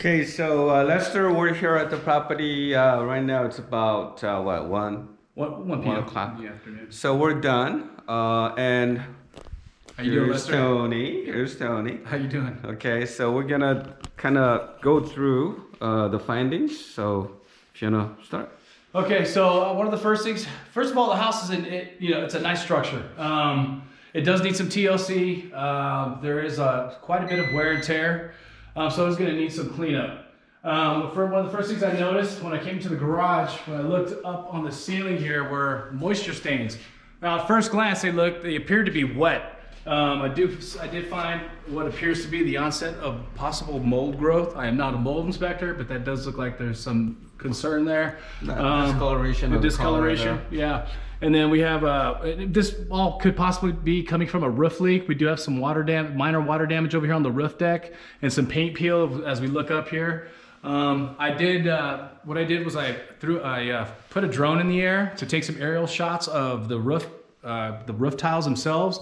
Okay, so Lester, we're here at the property. Right now it's about what, 1 p.m. o'clock. in the afternoon. So we're done. And How you doing, here's Lester? Tony. Here's Tony. How you doing? Okay, so we're gonna kind of go through the findings. So if you wanna start. Okay, so one of the first things, first of all, the house is it's a nice structure. It does need some TLC. There is quite a bit of wear and tear, so it's going to need some cleanup. One of the first things I noticed when I came to the garage, when I looked up on the ceiling here, were moisture stains. Now, at first glance, they appeared to be wet. I did find what appears to be the onset of possible mold growth. I am not a mold inspector, but that does look like there's some concern there. Discoloration. The discoloration, yeah. And then we have this all could possibly be coming from a roof leak. We do have some minor water damage over here on the roof deck, and some paint peel as we look up here. What I did was I put a drone in the air to take some aerial shots of the roof tiles themselves.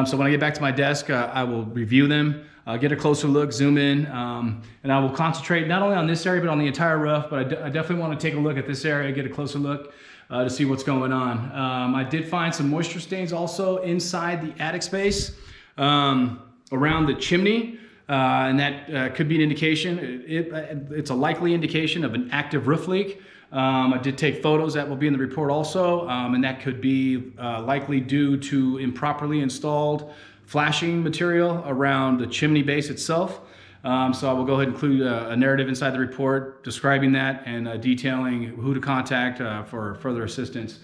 So when I get back to my desk, I will review them, get a closer look, zoom in, and I will concentrate not only on this area, but on the entire roof. But I definitely want to take a look at this area, get a closer look to see what's going on. I did find some moisture stains also inside the attic space around the chimney, and that could be an indication. It's a likely indication of an active roof leak. I did take photos that will be in the report also, and that could be likely due to improperly installed flashing material around the chimney base itself. So I will go ahead and include a narrative inside the report describing that and detailing who to contact for further assistance.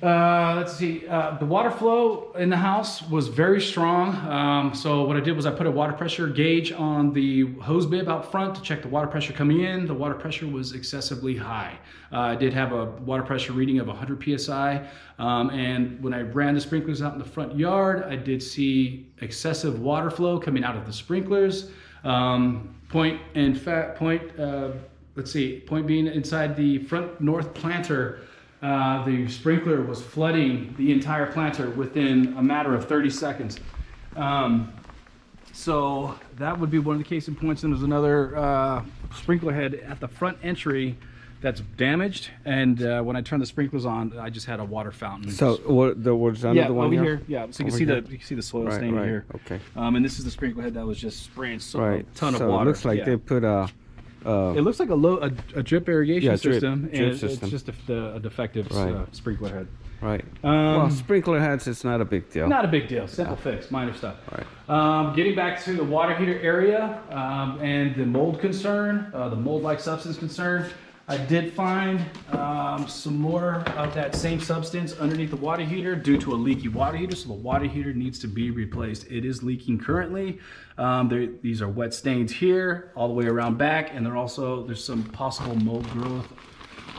Let's see, the water flow in the house was very strong. So what I did was I put a water pressure gauge on the hose bib out front to check the water pressure coming in. The water pressure was excessively high. I did have a water pressure reading of 100 PSI. And when I ran the sprinklers out in the front yard, I did see excessive water flow coming out of the sprinklers. Point being inside the front north planter, the sprinkler was flooding the entire planter within a matter of 30 seconds. So that would be one of the case in points. And there's another sprinkler head at the front entry that's damaged. And when I turned the sprinklers on, I just had a water fountain. So there was another one over here. Yeah, so you can see the soil stain here. Okay. And this is the sprinkler head that was just spraying a ton of water. It looks like they put it looks like a drip irrigation system, and drip system. It's just a defective sprinkler head. Right. Well, sprinkler heads, it's not a big deal. Not a big deal. Simple fix, minor stuff. Right. Getting back to the water heater area and the mold concern, the mold-like substance concern, I did find some more of that same substance underneath the water heater due to a leaky water heater. So the water heater needs to be replaced. It is leaking currently. These are wet stains here, all the way around back, and there's some possible mold growth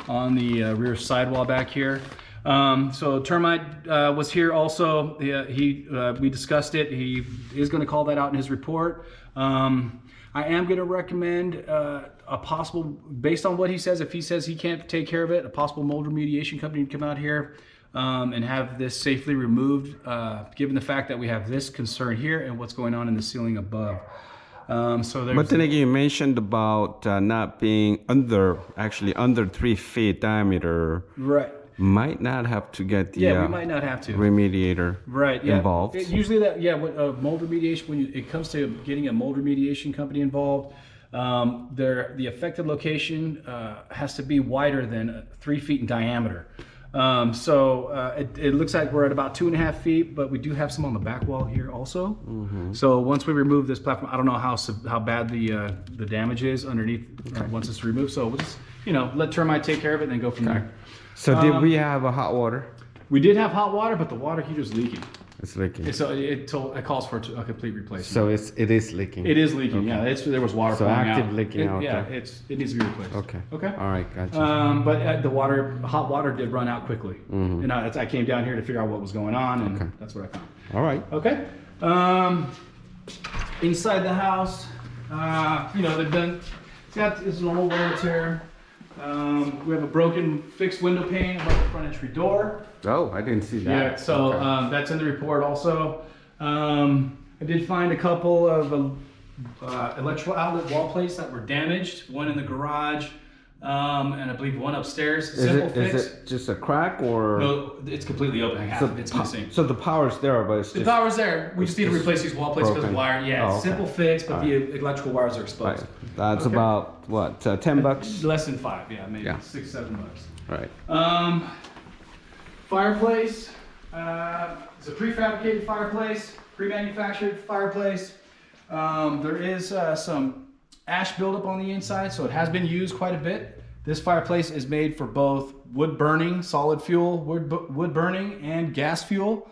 on the rear sidewall back here. So termite was here also. We discussed it. He is going to call that out in his report. I am going to recommend a possible, based on what he says, if he says he can't take care of it, a possible mold remediation company to come out here and have this safely removed, given the fact that we have this concern here and what's going on in the ceiling above. But then again, you mentioned about not being under 3 feet diameter. Right. Might not have to get the we might not have to remediator involved. Usually mold remediation, when it comes to getting a mold remediation company involved, the affected location has to be wider than 3 feet in diameter. It looks like we're at about 2.5 feet, but we do have some on the back wall here also. Mm-hmm. So once we remove this platform, I don't know how bad the damage is underneath once it's removed. So we'll just let termite take care of it and then go from there. So did we have a hot water? We did have hot water, but the water heater's leaking. It's leaking. So it calls for a complete replacement. So it is leaking. It is leaking. Okay. Yeah, there was water flowing out. So active leaking out. Yeah, it needs to be replaced. Okay. Okay. All right, gotcha. But hot water did run out quickly, and I came down here to figure out what was going on, and that's what I found. All right. Okay. Inside the house, they've done. It's normal wear and tear. We have a broken fixed window pane above the front entry door. Oh, I didn't see that. Yeah, so that's in the report also. I did find a couple of electrical outlet wall plates that were damaged, one in the garage, and I believe one upstairs. Simple fix. Is it just a crack or? No, it's completely open. Half of it's missing. So the power's there, but it's the power's there. We just need to replace these wall plates because the wire. Yeah, oh, okay. Simple fix, but the electrical wires are exposed. Right. That's about what, $10? Less than $5, yeah, maybe $6, $7. Right. Fireplace. It's a prefabricated fireplace, pre-manufactured fireplace. There is some ash buildup on the inside, so it has been used quite a bit. This fireplace is made for both wood burning, solid fuel, wood burning, and gas fuel.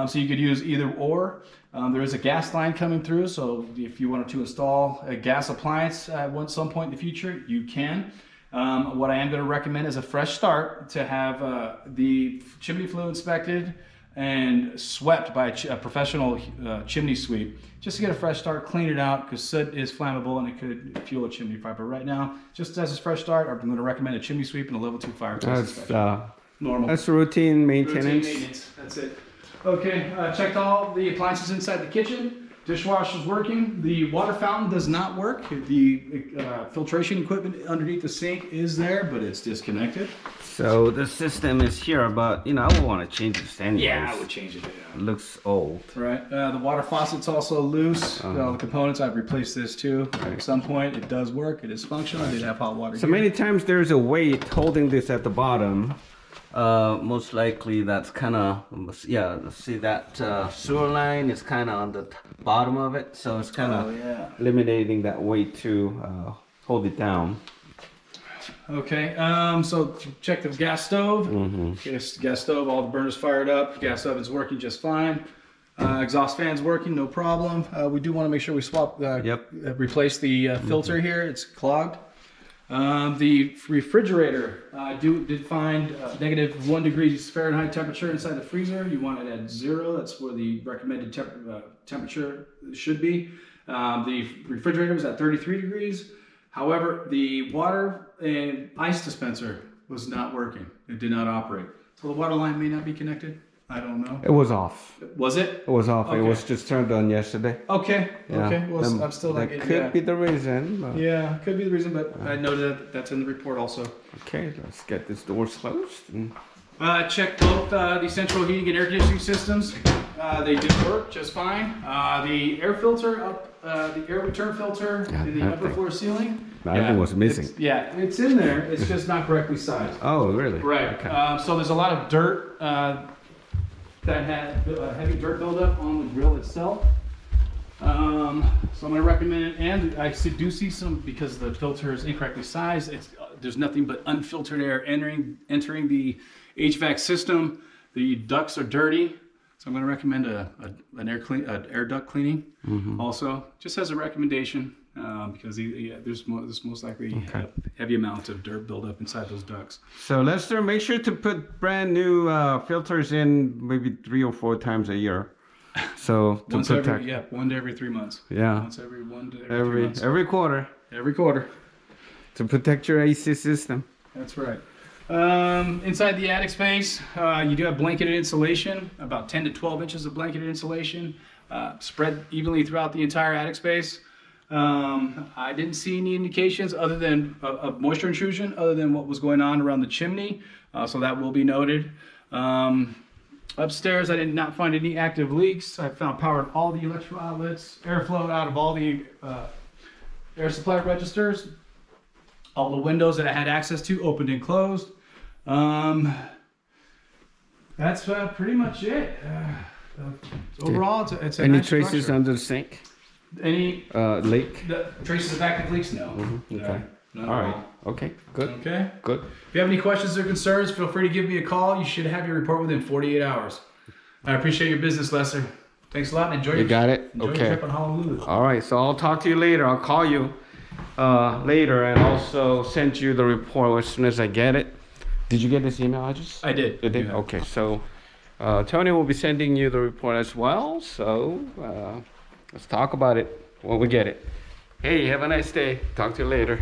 So you could use either or. There is a gas line coming through, so if you wanted to install a gas appliance at some point in the future, you can. What I am going to recommend is a fresh start to have the chimney flue inspected and swept by a professional chimney sweep, just to get a fresh start, clean it out, because soot is flammable and it could fuel a chimney fire. But right now, just as a fresh start, I'm going to recommend a chimney sweep and a level 2 fireplace inspection. Normal. That's routine maintenance. Routine maintenance. That's it. Okay, checked all the appliances inside the kitchen. Dishwasher's working. The water fountain does not work. The filtration equipment underneath the sink is there, but it's disconnected. So the system is here, but I would want to change this anyways. Yeah, I would change it. It looks old. Right. The water faucet's also loose. All the components, I've replaced this too. At some point, it does work. It is functional. I did have hot water. So here. many times there's a weight holding this at the bottom. Most likely that's kind of, see that sewer line is kind of on the bottom of it, so it's kind of eliminating that weight to hold it down. Okay, so check the gas stove. Gas stove, all the burners fired up. Gas oven's working just fine. Exhaust fan's working, no problem. We do want to make sure we swap, replace the filter here. It's clogged. The refrigerator, I did find -1 degree Fahrenheit temperature inside the freezer. You want it at 0. That's where the recommended temperature should be. The refrigerator was at 33 degrees. However, the water and ice dispenser was not working. It did not operate. So the water line may not be connected. I don't know. It was off. Was it? It was off. Okay. It was just turned on yesterday. Okay. Yeah. Okay. Well, I'm still not getting. That could be the reason. But... Yeah, could be the reason, but I noted that that's in the report also. Okay, let's get this door closed. Check both the central heating and air conditioning systems. They did work just fine. The air filter up, the air return filter in the upper floor ceiling. That was missing. It's in there. It's just not correctly sized. Oh, really? Right. Okay. So there's a lot of dirt that had heavy dirt buildup on the grill itself. So I'm going to recommend it, and I do see some, because the filter is incorrectly sized. There's nothing but unfiltered air entering the HVAC system. The ducts are dirty, so I'm going to recommend an air duct cleaning. Also, just as a recommendation, because there's most likely a heavy amount of dirt buildup inside those ducts. So Lester, make sure to put brand new filters in maybe 3 or 4 times a year. So to protect. 1 to every 3 months. Yeah. Once every 1 to every 3 months. Every quarter. Every quarter. To protect your AC system. That's right. Inside the attic space, you do have blanketed insulation, about 10 to 12 inches of blanketed insulation, spread evenly throughout the entire attic space. I didn't see any indications other than of moisture intrusion, other than what was going on around the chimney, so that will be noted. Upstairs, I did not find any active leaks. I found power in all the electrical outlets, airflow out of all the air supply registers. All the windows that I had access to opened and closed. That's pretty much it. Overall, it's a Any nice traces structure. under the sink? Any leak? traces of active leaks? No. Okay. None All at right. all. Okay. Good. Okay. Good. If you have any questions or concerns, feel free to give me a call. You should have your report within 48 hours. I appreciate your business, Lester. Thanks a lot, and enjoy You got it? Enjoy Okay. your trip on Honolulu. All right. So I'll talk to you later. I'll call you later and also send you the report as soon as I get it. Did you get this email address? I did. You did? Yeah. Okay. So Tony will be sending you the report as well. So let's talk about it when we get it. Hey, have a nice day. Talk to you later.